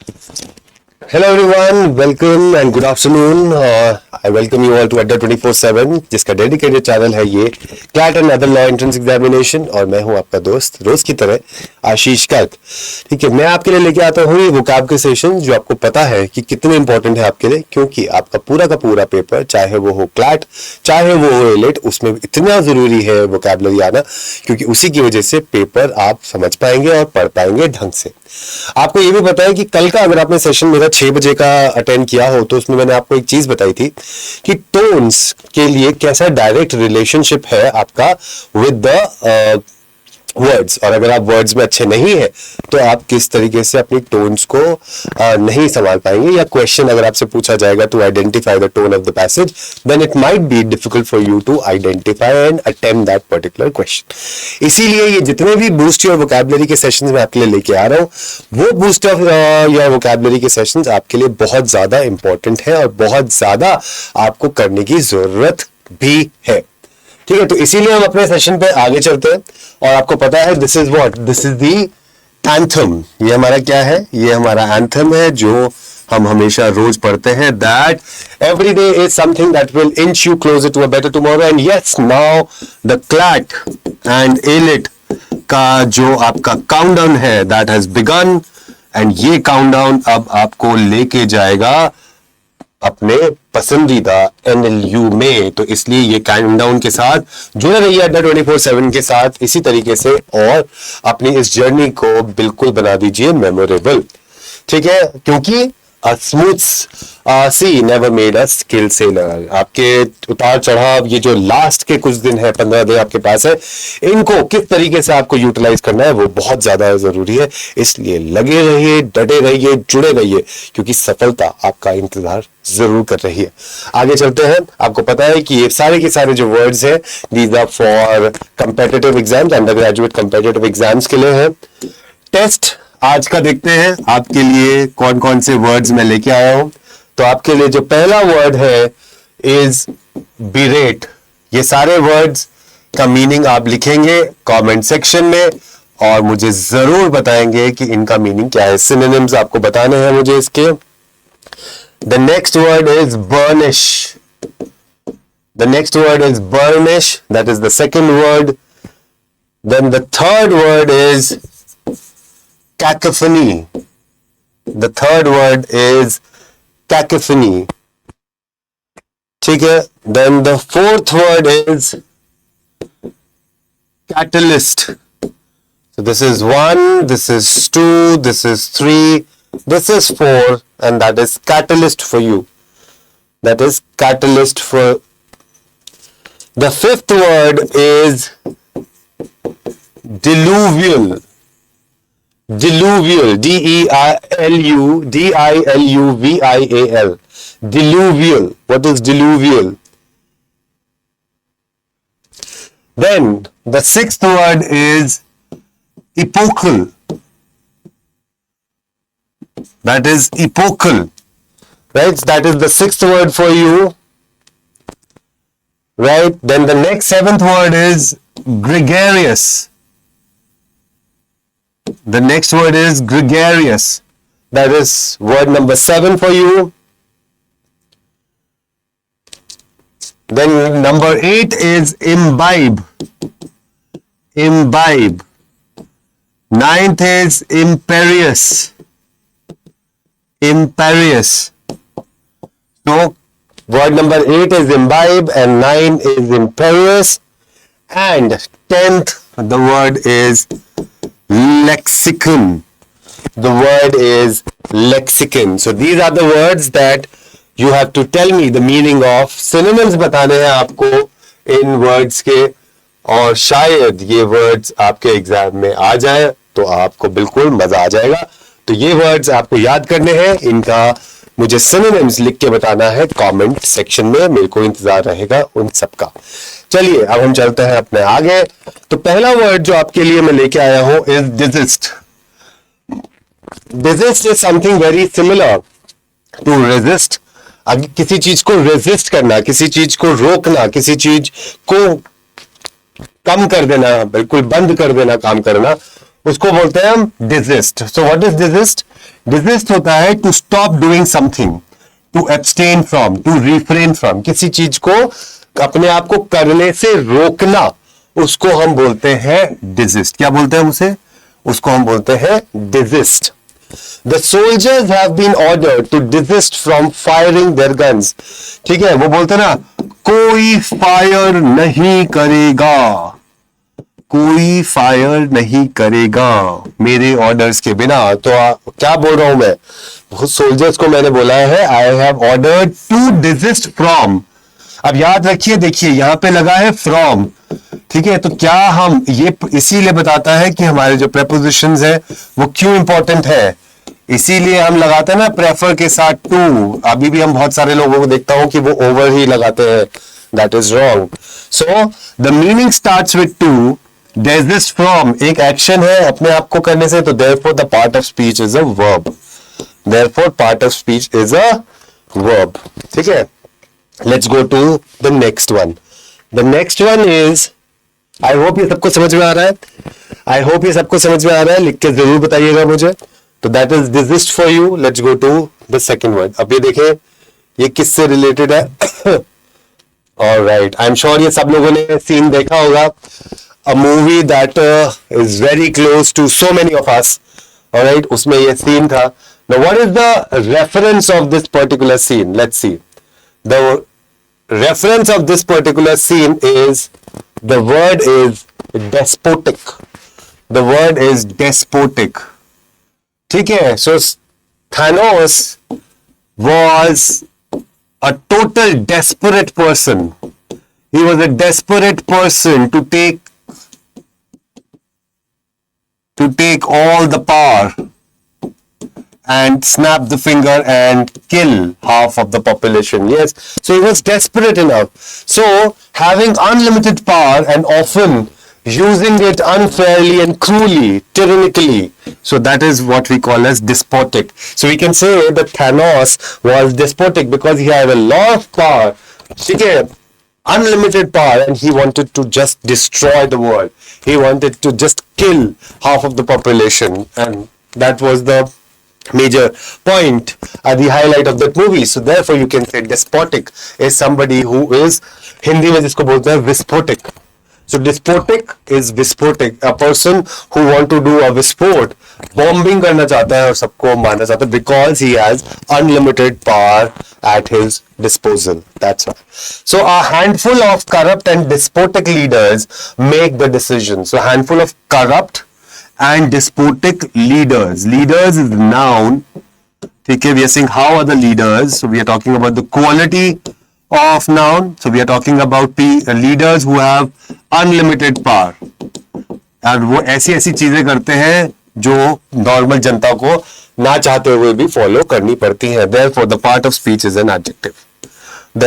Hello everyone, welcome and good afternoon. I welcome you all to Adda 24/7 जिसका dedicated channel है ये CLAT and other law entrance examination, और मैं हूं आपका दोस्त रोज की तरह आशीष कर्क। ठीक है, मैं आपके लिए लेके आता हूँ ये वोकैब के सेशन जो आपको पता है कि कितने इंपॉर्टेंट है आपके लिए, क्योंकि आपका पूरा का पूरा पेपर, चाहे वो हो CLAT चाहे वो हो AILET, उसमें इतना जरूरी है वोकैबुलरी आना, क्योंकि उसी की वजह से पेपर आप समझ पाएंगे और पढ़ पाएंगे ढंग से। आपको ये भी पता है कि कल का अगर आपने सेशन मेरा 6 बजे का अटेंड किया हो तो उसमें मैंने आपको एक चीज बताई थी कि टोन्स के लिए कैसा डायरेक्ट रिलेशनशिप है आपका विद द वर्ड्स, और अगर आप वर्ड्स में अच्छे नहीं है तो आप किस तरीके से अपनी टोन्स को नहीं संभाल पाएंगे, या क्वेश्चन अगर आपसे पूछा जाएगा to identify the tone of the passage, then it might be difficult for you to identify and attempt that particular question. इसीलिए ये जितने भी बूस्ट योर वोकैबुलरी के सेशंस मैं आपके लिए लेके आ रहा हूँ, वो बूस्ट ऑफ योर वोकैबुलरी के सेशंस आपके लिए बहुत ज्यादा इंपॉर्टेंट है और बहुत ज्यादा आपको करने की जरूरत भी है। ठीक है, तो इसीलिए हम अपने सेशन पे आगे चलते हैं, और आपको पता है this is what, this is the anthem. ये हमारा क्या है? ये हमारा एंथम है जो हम हमेशा रोज पढ़ते हैं, that every day is something that will inch you closer to a better tomorrow. And yes, now the CLAT and AILET का जो आपका काउंटडाउन है दैट हैज बिगन, एंड ये काउंटडाउन अब आपको लेके जाएगा अपने पसंदीदा NLU में। तो इसलिए ये काउंटडाउन के साथ जुड़े रहिए अड्डा 24/7 के साथ इसी तरीके से, और अपनी इस जर्नी को बिल्कुल बना दीजिए मेमोरेबल। ठीक है, क्योंकि A smooth sea never made a skilled sailor। आपके उतार चढ़ाव, ये जो लास्ट के कुछ दिन है, 15 दिन आपके पास है, इनको किस तरीके से आपको यूटिलाइज करना है वो बहुत ज्यादा जरूरी है। इसलिए लगे रहिए, डटे रहिए, जुड़े रहिए, क्योंकि सफलता आपका इंतजार जरूर कर रही है। आगे चलते हैं। आपको पता है कि ये सारे के सारे जो वर्ड्स हैं, these are for competitive exams, undergraduate competitive exams के लिए है। टेस्ट आज का देखते हैं आपके लिए कौन कौन से वर्ड्स मैं लेके आया हूं। तो आपके लिए जो पहला वर्ड है इज बिरेट। ये सारे वर्ड्स का मीनिंग आप लिखेंगे कमेंट सेक्शन में और मुझे जरूर बताएंगे कि इनका मीनिंग क्या है। सिनोनिम्स आपको बताने हैं मुझे इसके। The next word is burnish. The next word is burnish, that is the second word. Then the third word is cacophony. The third word is cacophony. ठीक है, then the fourth word is catalyst. So this is 1, this is 2, this is 3, this is 4, and that is catalyst for you. That is catalyst for. The fifth word is diluvial. Diluvial, Diluvial. Diluvial. What is diluvial? Then the sixth word is epochal. That is epochal. Right? That is the sixth word for you. Right? Then the next seventh word is gregarious. The next word is gregarious. That is word number 7 for you. Then number 8 is imbibe. Imbibe. 9th is imperious. Imperious. So word number 8 is imbibe and 9 is imperious. And 10th, the word is lexicon. The word is lexicon. So these are the words that you have to tell me the meaning of. Synonyms बताने हैं आपको इन words के, और शायद ये words आपके exam में आ जाए तो आपको बिल्कुल मजा आ जाएगा। तो ये वर्ड्स आपको याद करने हैं, इनका मुझे सिनोनिम्स लिख के बताना है कमेंट सेक्शन में, मेरे को इंतजार रहेगा उन सबका। चलिए अब हम चलते हैं अपने आगे। तो पहला वर्ड जो आपके लिए मैं लेके आया हूं is desist. Desist is something very similar to resist. किसी चीज को रेजिस्ट करना, किसी चीज को रोकना, किसी चीज को कम कर देना, बिल्कुल बंद कर देना काम करना, उसको बोलते हैं हम desist. So what is desist? Desist होता है to stop doing something, to abstain from, to refrain from, किसी चीज को अपने आप को करने से रोकना, उसको हम बोलते हैं डिजिस्ट। क्या बोलते हैं उसे? उसको हम बोलते हैं desist. The soldiers have been ordered to desist from firing their guns. ठीक है, वो बोलते ना कोई फायर नहीं करेगा, कोई फायर नहीं करेगा मेरे ऑर्डर्स के बिना। तो क्या बोल रहा हूं मैं? सोल्जर्स को मैंने बोला है I have ordered to desist from. अब याद रखिए, देखिए यहां पे लगा है फ्रॉम, ठीक है। तो क्या हम ये इसीलिए बताता है कि हमारे जो प्रेपोजिशंस है वो क्यों इंपॉर्टेंट है, इसीलिए हम लगाते हैं ना प्रेफर के साथ टू। अभी भी हम बहुत सारे लोगों को देखता हूं कि वो ओवर ही लगाते हैं, that is wrong. So the meaning starts with to, desist from एक एक्शन है अपने आप को करने से, तो therefore the part of speech is a verb, therefore part of speech is a verb, ठीक है। Let's go to the next one. The next one is, I hope ये सबको समझ में आ रहा है, आई होप ये सबको समझ में आ रहा है, लिख के जरूर बताइएगा मुझे। तो that is desist for you. Let's go to the second word. अब ये देखें ये किससे रिलेटेड है। ऑलराइट, आई एम श्योर ये सब लोगों ने सीन देखा होगा, a movie that is very close to so many of us. Alright, उसमें ये सीन था। Now what is the reference of this particular scene? Let's see. The reference of this particular scene is, the word is despotic. The word is despotic. ठीक है, so Thanos was a total desperate person. He was a desperate person to take all the power and snap the finger and kill half of the population. Yes, so he was desperate enough. So having unlimited power and often using it unfairly and cruelly, tyrannically, so that is what we call as despotic. So we can say that Thanos was despotic because he had a lot of power, ठीक है, unlimited power, and he wanted to just destroy the world. He wanted to just kill half of the population, and that was the major point at the highlight of that movie. So therefore you can say despotic is somebody who is, Hindi में जिसको बोलते हैं विस्फोटक। So despotic is विस्फोटक, a person who want to do a विस्फोट, bombing करना चाहता है और सबको मारना चाहता है, because he has unlimited power at his disposal. That's why. So a handful of corrupt and despotic leaders make the decision. So a handful of corrupt and despotic leaders. Leaders is noun. Okay, we are saying how are the leaders. So we are talking about the quality of noun. So we are talking about leaders who have unlimited power. और वो ऐसी ऐसी चीजें करते हैं जो normal जनता को ना चाहते हुए भी फॉलो करनी पड़ती हैं. Therefore, the part of speech is an adjective.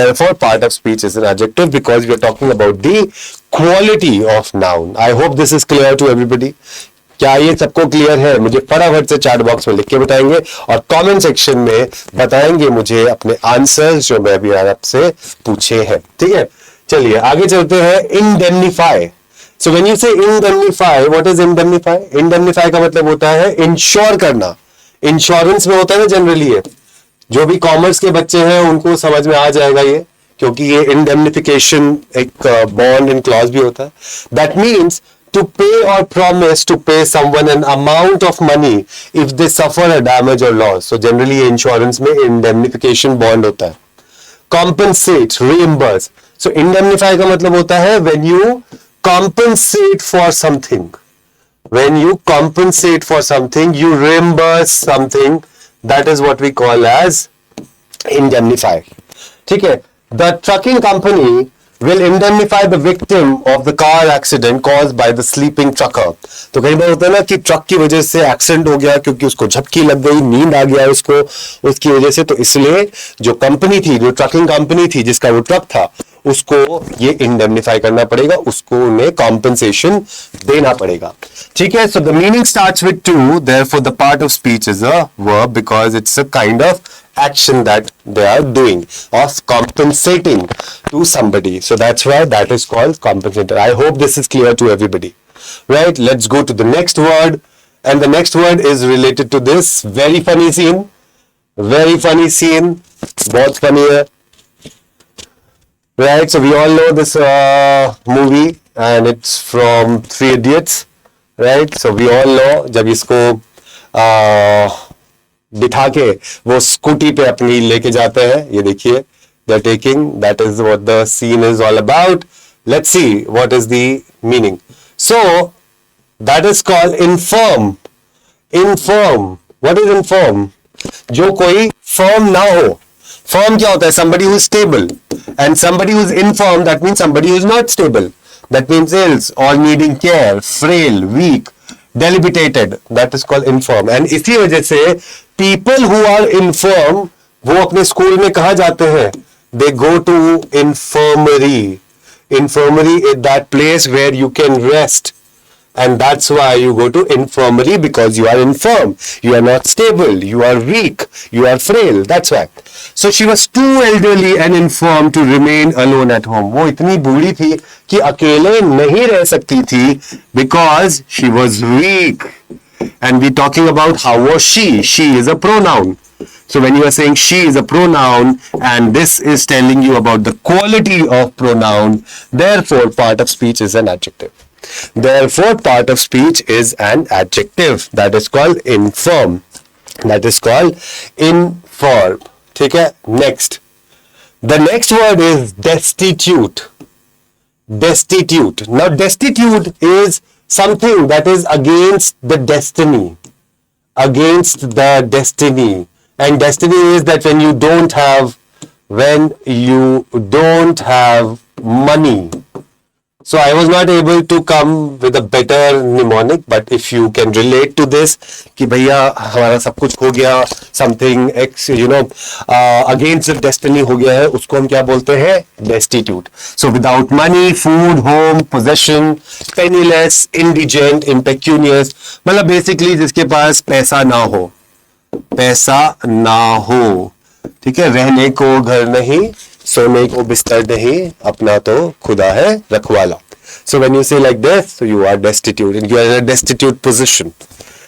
Therefore, part of speech is an adjective because we are talking about the quality of noun. I hope this is clear to everybody. क्या ये सबको clear है? मुझे फटाफट से chat box में लिख के बताएंगे और कमेंट सेक्शन में बताएंगे मुझे अपने आंसर्स जो मैं भी आपसे पूछे हैं. ठीक है, चलिए आगे चलते हैं. इंडेमनीफाई. सो व्हेन यू से indemnify, what is indemnify? Indemnify का मतलब होता है इंश्योर करना. इंश्योरेंस में होता है ना जनरली. ये जो भी कॉमर्स के बच्चे हैं उनको समझ में आ जाएगा ये, क्योंकि ये इंडेमनिफिकेशन एक बॉन्ड इन क्लॉज भी होता है. That means to pay or promise to pay someone an amount of money if they suffer a damage or loss. So generally insurance में indemnification bond होता है. Compensate, reimburse. So indemnify का मतलब होता है when you compensate for something. When you compensate for something, you reimburse something. That is what we call as indemnify. ठीक है. The trucking company will indemnify the victim of the car accident caused by the sleeping trucker. तो कई बार होता है ना कि truck की वजह से एक्सीडेंट हो गया क्योंकि उसको झपकी लग गई, नींद आ गया उसको उसकी वजह से, तो इसलिए जो कंपनी थी, जो ट्रकिंग कंपनी थी जिसका वो ट्रक था, उसको ये इंडेमनीफाई करना पड़ेगा, उसको उन्हें कॉम्पेंसेशन देना पड़ेगा. ठीक है. सो the meaning starts with to, therefore the part of speech is a verb because it's a kind of action that they are doing of compensating to somebody. So that's why that is called compensator. I hope this is clear to everybody. Right? Let's go to the next word. And the next word is related to this. Very funny scene. Very funny scene. बहुत funny है. Right, so we all know this movie and it's from Three Idiots. Right, so we all know जब इसको बिठा के वो scooty पे अपनी लेके जाते हैं, ये देखिए, they're taking, that is what the scene is all about. Let's see what is the meaning. So that is called infirm. Infirm. What is infirm? जो कोई firm ना हो. Firm क्या होता है? Somebody who is stable. And somebody who is infirm, that means somebody who is not stable. That means ill or needing care, frail, weak, debilitated. That is called infirm. And इसी वजह से people who are infirm, वो अपने school में कहाँ जाते हैं? They go to infirmary. Infirmary is that place where you can rest. And that's why you go to infirmary, because you are infirm. You are not stable. You are weak. You are frail. That's why. So she was too elderly and infirm to remain alone at home. वो इतनी बूढ़ी थी कि अकेले नहीं रह सकती थी, because she was weak. And we're talking about how was she. She is a pronoun. So when you are saying she is a pronoun, and this is telling you about the quality of pronoun, therefore part of speech is an adjective. Therefore part of speech is an adjective. That is called infirm. That is called infirm. ठीक है? Next. The next word is destitute. Destitute. Now destitute is something that is against the destiny. Against the destiny. And destiny is that when you don't have money. So I was not able to come with a better mnemonic, but if you can relate to this, कि भैया हमारा सब कुछ हो गया, something against the destiny हो गया है, उसको हम क्या बोलते हैं? Destitute. So without money, food, home, possession, penniless, indigent, impecunious, मतलब basically जिसके पास पैसा ना हो, ठीक है, रहने को घर नहीं, सोने को बिस्तर नहीं, अपना तो खुदा है रखवाला. So when you say like this, so you are destitute, and you are in a destitute position.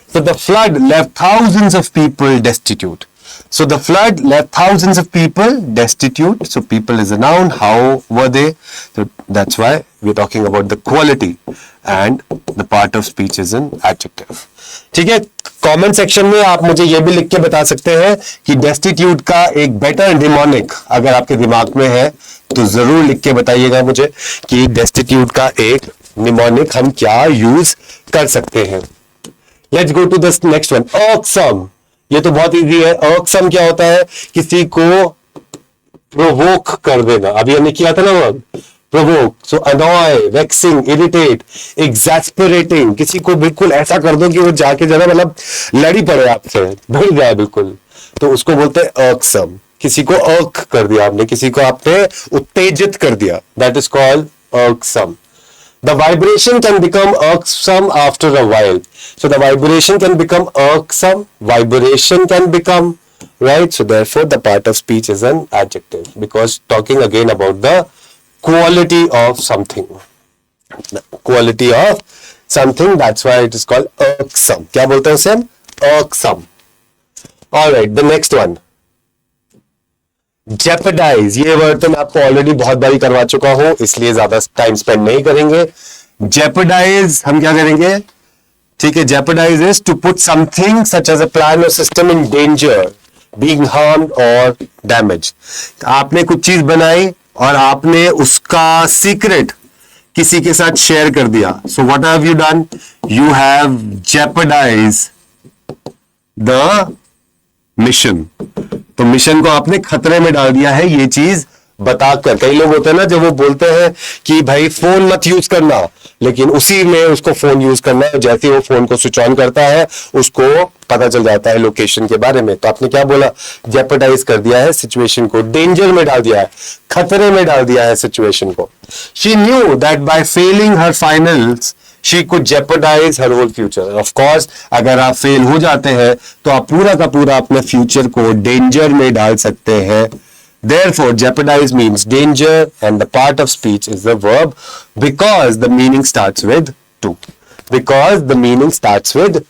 So the flood left thousands of people destitute. So the flood left thousands of people destitute. So people is a noun. How were they? So that's why we're talking about the quality, and the part of speech is an adjective. ठीक है, comment section में आप मुझे ये भी लिख के बता सकते हैं कि डेस्टिट्यूट का एक बेटर निमोनिक अगर आपके दिमाग में है तो जरूर लिख के बताइएगा मुझे कि डेस्टिट्यूट का एक निमोनिक हम क्या यूज कर सकते हैं. Let's go to the next one. irksome. ये तो बहुत इजी है. irksome क्या होता है? किसी को प्रोवोक कर देना. अभी हमने किया था ना word provoke. So annoy, vexing, irritate, exasperating. किसी को बिल्कुल ऐसा कर दो कि वो जाके जरा मतलब लड़ी पड़े आपसे, भिड़ जाए बिल्कुल, तो उसको बोलते हैं irksome. किसी को irk कर दिया आपने, किसी को आपने उत्तेजित कर दिया. That is called irksome. The vibration can become irksome after a while. So the vibration can become irksome. Vibration can become, right? So therefore the part of speech is an adjective, because talking again about the quality of something. Quality of something, that's why it is called irksome. क्या बोलते हैं उसे हम? Irksome. Alright, the next one. Jeopardize. ये word तो मैं आपको already बहुत बारी करवा चुका हूं, इसलिए ज्यादा टाइम स्पेंड नहीं करेंगे. Jeopardize हम क्या करेंगे? ठीक है, jeopardize is to put something such as a plan or system in danger, being harmed or damaged. आपने कुछ चीज बनाई और आपने उसका सीक्रेट किसी के साथ शेयर कर दिया. So what have you done? You have jeopardise the mission. तो मिशन को आपने खतरे में डाल दिया है ये चीज बताकर. कई लोग होते हैं ना, जब वो बोलते हैं कि भाई फोन मत यूज करना, लेकिन उसी में उसको फोन यूज करना है. जैसे वो फोन को स्विच ऑन करता है उसको पता चल जाता है लोकेशन के बारे में. तो आपने क्या बोला? जेपरडाइज कर दिया है सिचुएशन को, डेंजर में डाल दिया है, खतरे में डाल दिया है सिचुएशन को. She knew that by failing her finals she could jeopardize her whole future. Of course अगर आप फेल हो जाते हैं तो आप पूरा का पूरा अपने फ्यूचर को डेंजर में डाल सकते हैं. Therefore, jeopardize means danger, and the part of speech is the verb, because the meaning starts with to. Because the meaning starts with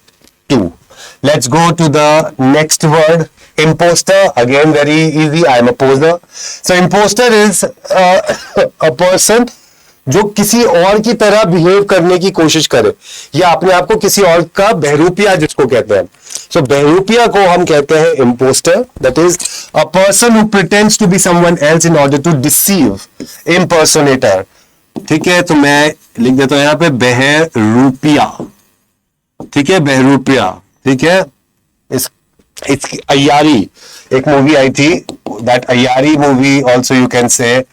2. Let's go to the next word, imposter. Again, very easy. I am a poser. So imposter is a person जो किसी और की तरह behave करने की कोशिश करे या अपने आप को किसी और का बहरूपिया जिसको कहते हैं. सो बहरूपिया को हम कहते हैं imposter. That is a person who pretends to be someone else in order to deceive. Impersonator. ठीक है, तो मैं लिख देता हूं यहां पे बहरूपिया. ठीक है, बहरूपिया. ठीक है, इसकी अय्यारी एक मूवी आई थी. That Aiyaary movie also you can say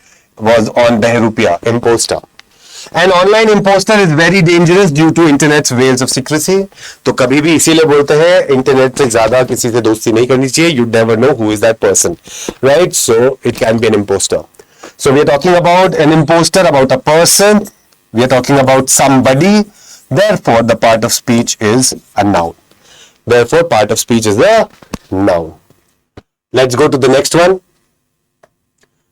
was on Behrupia, imposter. An online imposter is very dangerous due to internet's veils of secrecy. तो कभी भी इसीलिए बोलते हैं इंटरनेट से ज्यादा किसी से दोस्ती नहीं करनी चाहिए. You never know who is that person, right? So it can be an imposter. So we are talking about an imposter, about a person. We are talking about somebody. Therefore, the part of speech is a noun. Therefore, part of speech is a noun. Let's go to the next one.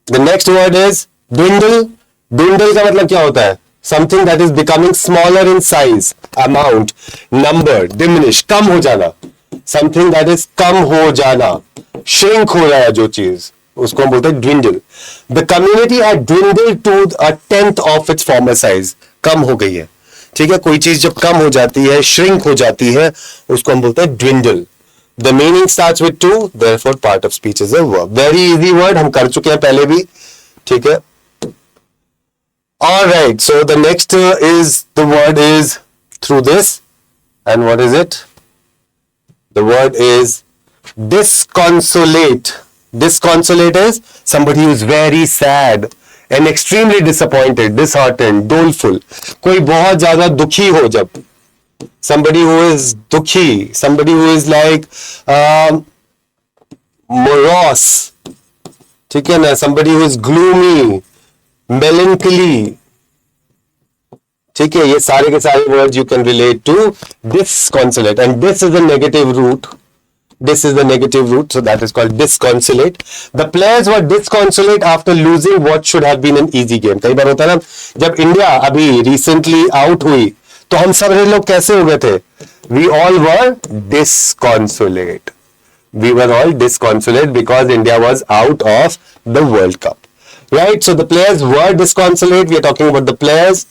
The next word is dwindle. Dwindle का मतलब क्या होता है? Something that is becoming smaller in size, amount, number, diminish, कम हो जाना. Something that is कम हो जाना, shrink हो रहा है जो चीज, उसको हम बोलते हैं dwindle. The community had dwindled to a tenth of its former size. कम हो गई है. ठीक है, कोई चीज जब कम हो जाती है, shrink हो जाती है, उसको हम बोलते हैं dwindle. The meaning starts with to, therefore part of speech is a verb. Very easy word, हम कर चुके हैं पहले भी. ठीक है. All right, so the next is the word is through this, and what is it? The word is disconsolate. Disconsolate is somebody who is very sad and extremely disappointed, disheartened, doleful. कोई बहुत ज्यादा दुखी हो जब. Somebody who is dukhi, somebody who is like morose. ठीक है ना? Somebody who is gloomy, melancholy. ठीक है, ये सारे के सारे words you can relate to disconsolate, and this is the negative root. This is the negative root, so that is called disconsolate. The players were disconsolate after losing what should have been an easy game. कई बार होता है ना, जब India अभी recently out हुई तो हम सब लोग कैसे हो गए थे? We all were disconsolate. We were all disconsolate because India was out of the World Cup. Right? So the players were disconsolate. We are talking about the players.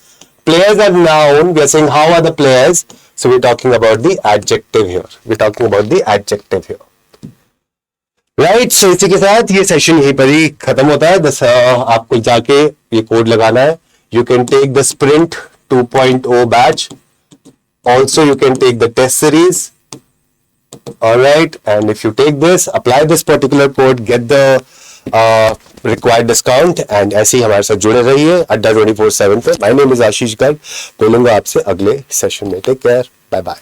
Players are noun. We are saying how are the players? So we're talking about the adjective here. We're talking about the adjective here. Right? So इसी के साथ ये session यहीं पर ही खत्म होता है. बस आपको जाके ये कोड लगाना है. You can take the Sprint 2.0 batch. Also, you can take the test series. All right, and if you take this, apply this particular code, get the required discount, and ऐसे ही हमारे साथ जुड़े रहिए अड्डा 24/7 पे. My name is आशीष गर्ग. बोलूंगा आपसे अगले सेशन में. Take care. Bye bye.